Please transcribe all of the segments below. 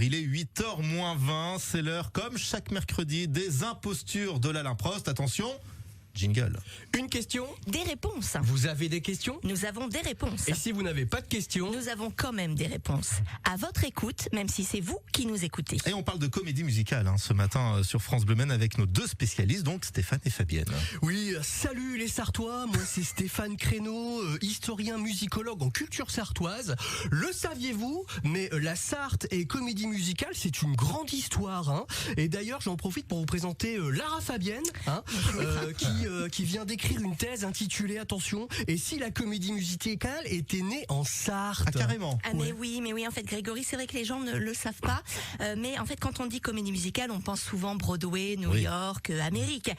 Il est 8h moins 20, c'est l'heure, comme chaque mercredi, des impostures de l'Alain Prost. Attention, jingle. Une question. Des réponses. Vous avez des questions? Nous avons des réponses. Et si vous n'avez pas de questions? Nous avons quand même des réponses. À votre écoute, même si c'est vous qui nous écoutez. Et on parle de comédie musicale ce matin sur France Bleu Maine avec nos deux spécialistes, donc Stéphane et Fabienne. Oui, salut les Sartois, moi c'est Stéphane Créneau, historien musicologue en culture sartoise. Le saviez-vous? Mais la Sarthe et comédie musicale, c'est une grande histoire. Et d'ailleurs, j'en profite pour vous présenter Lara Fabienne, qui vient d'écrire une thèse intitulée, attention, et si la comédie musicale était née en Sarthe? Ah, carrément. Ah mais oui, en fait Grégory, c'est vrai que les gens ne le savent pas, mais en fait quand on dit comédie musicale, on pense souvent Broadway, New York, Amérique.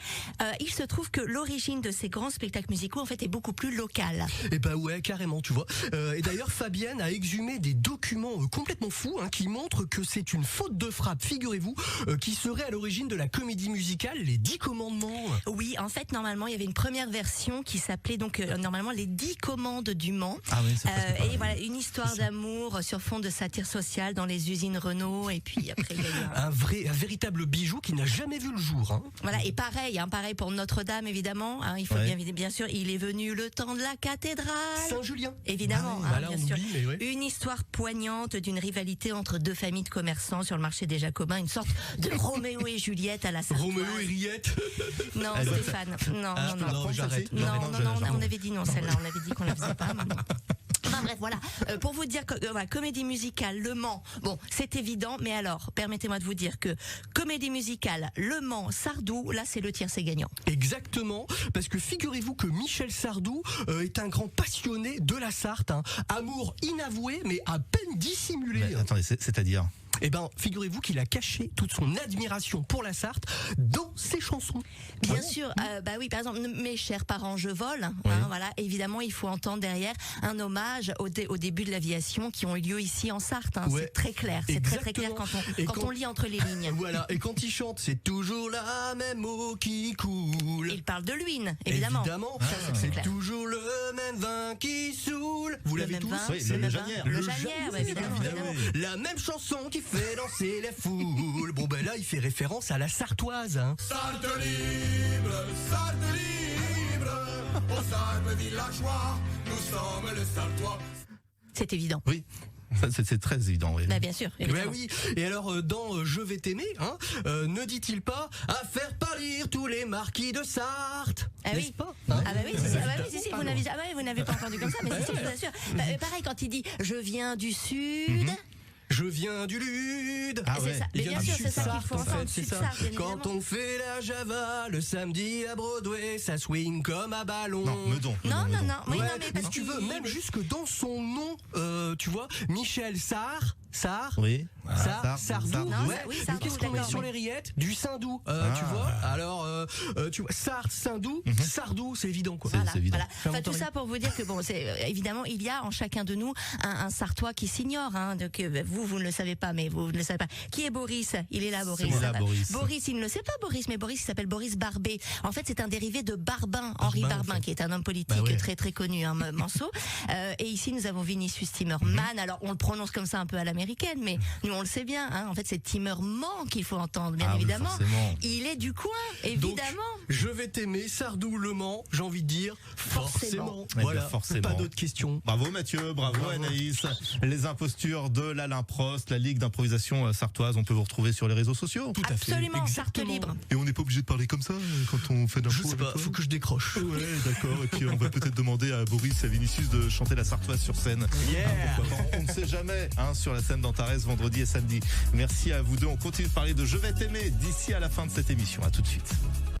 Il se trouve que l'origine de ces grands spectacles musicaux en fait est beaucoup plus locale. Eh ben ouais, carrément, tu vois. Et d'ailleurs, Fabienne a exhumé des documents complètement fous qui montrent que c'est une faute de frappe, figurez-vous, qui serait à l'origine de la comédie musicale, les 10 commandements. Oui, en fait normalement il y avait une première version qui s'appelait donc normalement les 10 commandes du Mans. Ah oui, c'est presque pareil. Et voilà, une histoire d'amour sur fond de satire sociale dans les usines Renault, et puis après il y a eu un véritable bijou qui n'a jamais vu le jour. Voilà, et pareil pour Notre-Dame évidemment. Il faut bien sûr, il est venu le temps de la cathédrale. Saint-Julien. Évidemment, voilà, bien on sûr. oublie, mais ouais. Une histoire poignante d'une rivalité entre deux familles de commerçants sur le marché des Jacobins, une sorte de Roméo et Juliette à la Sartoise. Roméo et Riette. Non, Stéphane. Non, j'arrête. Non, on avait dit non, celle-là, on avait dit qu'on la faisait pas. Enfin bref, voilà. Pour vous dire que comédie musicale, Le Mans, bon, c'est évident, mais alors, permettez-moi de vous dire que comédie musicale, Le Mans, Sardou, là c'est le tiercé gagnant. Exactement, parce que figurez-vous que Michel Sardou est un grand passionné de la Sarthe. Amour inavoué, mais à peine dissimulé. Mais, attendez, c'est-à-dire? Eh ben, figurez-vous qu'il a caché toute son admiration pour la Sarthe dans ses chansons. Bien sûr, oui, par exemple, Mes chers parents, je vole. Voilà, évidemment, il faut entendre derrière un hommage au début de l'aviation qui ont eu lieu ici en Sarthe. C'est très clair, c'est très clair quand on lit entre les lignes. Voilà, et quand il chante, c'est toujours la même eau qui coule. Il parle de l'huile, évidemment. C'est toujours le même vin qui saoule. Vous l'avez tous? Oui, le Janière. Le Janière, évidemment. La même chanson qui fait danser les foules. Bon ben là, il fait référence à la Sartoise. Sarthe libre, aux Sarthes villageois, nous sommes les Sartois. C'est évident. Oui. Ça, c'est très évident, oui. Bah, bien sûr, évidemment. Oui. Et alors, dans Je vais t'aimer, ne dit-il pas à faire pâlir tous les marquis de Sarthe? Ah oui. Pas Si, vous n'avez pas entendu comme ça, mais si, je vous assure. Pareil, quand il dit je viens du sud. Je viens du Lude. C'est ça. Mais bien sûr, c'est ça qu'il faut entendre. C'est ça. Quand on fait la Java le samedi à Broadway, ça swing comme à ballon. Non, Meudon. Non. Oui, Ouais, non, mais parce tu qu'il- veux, même jusque dans son nom, tu vois, Michel Sarr. Oui. Sardou. Non, Ouais. oui, Mais Sardou, qu'est-ce qu'on met d'accord, sur oui. les rillettes? Du Saint-Doux. Tu vois. Alors, tu vois, Sarthe, Saint-Doux, Sardou, c'est évident, quoi. C'est évident. Enfin, tout ça pour vous dire que bon, c'est évidemment il y a en chacun de nous un Sartois qui s'ignore. Donc vous ne le savez pas, mais vous ne le savez pas. Qui est Boris? Il est là, Boris. Il est là, Boris. Boris, il ne le sait pas, Boris, mais Boris, il s'appelle Boris Barbet. En fait, c'est un dérivé de Barbin, Henri Barbin, qui est un homme politique très très connu, Manceau. Et ici, nous avons Vinicius Timmerman. Alors, on le prononce comme ça un peu à l'américaine, mais nous on le sait bien. En fait, c'est Timmerman qu'il faut entendre, bien évidemment. Forcément. Il est du coin, évidemment. Donc, je vais t'aimer, Sardou, Le Mans, j'ai envie de dire, forcément. Eh Voilà, bien, forcément. pas d'autres questions. Bravo Mathieu, bravo Anaïs. Les impostures de l'Alain Prost, la Ligue d'improvisation sartoise, on peut vous retrouver sur les réseaux sociaux. Absolument, Sarthe libre. Et on n'est pas obligé de parler comme ça quand on fait Je sais pas, faut que je décroche. Ouais, d'accord. Et puis on va peut-être demander à Boris et à Vinicius de chanter la Sartoise sur scène. Pourquoi pas, on ne sait jamais, sur la scène d'Antares vendredi et samedi. Merci à vous deux. On continue de parler de Je vais t'aimer d'ici à la fin de cette émission. À tout de suite.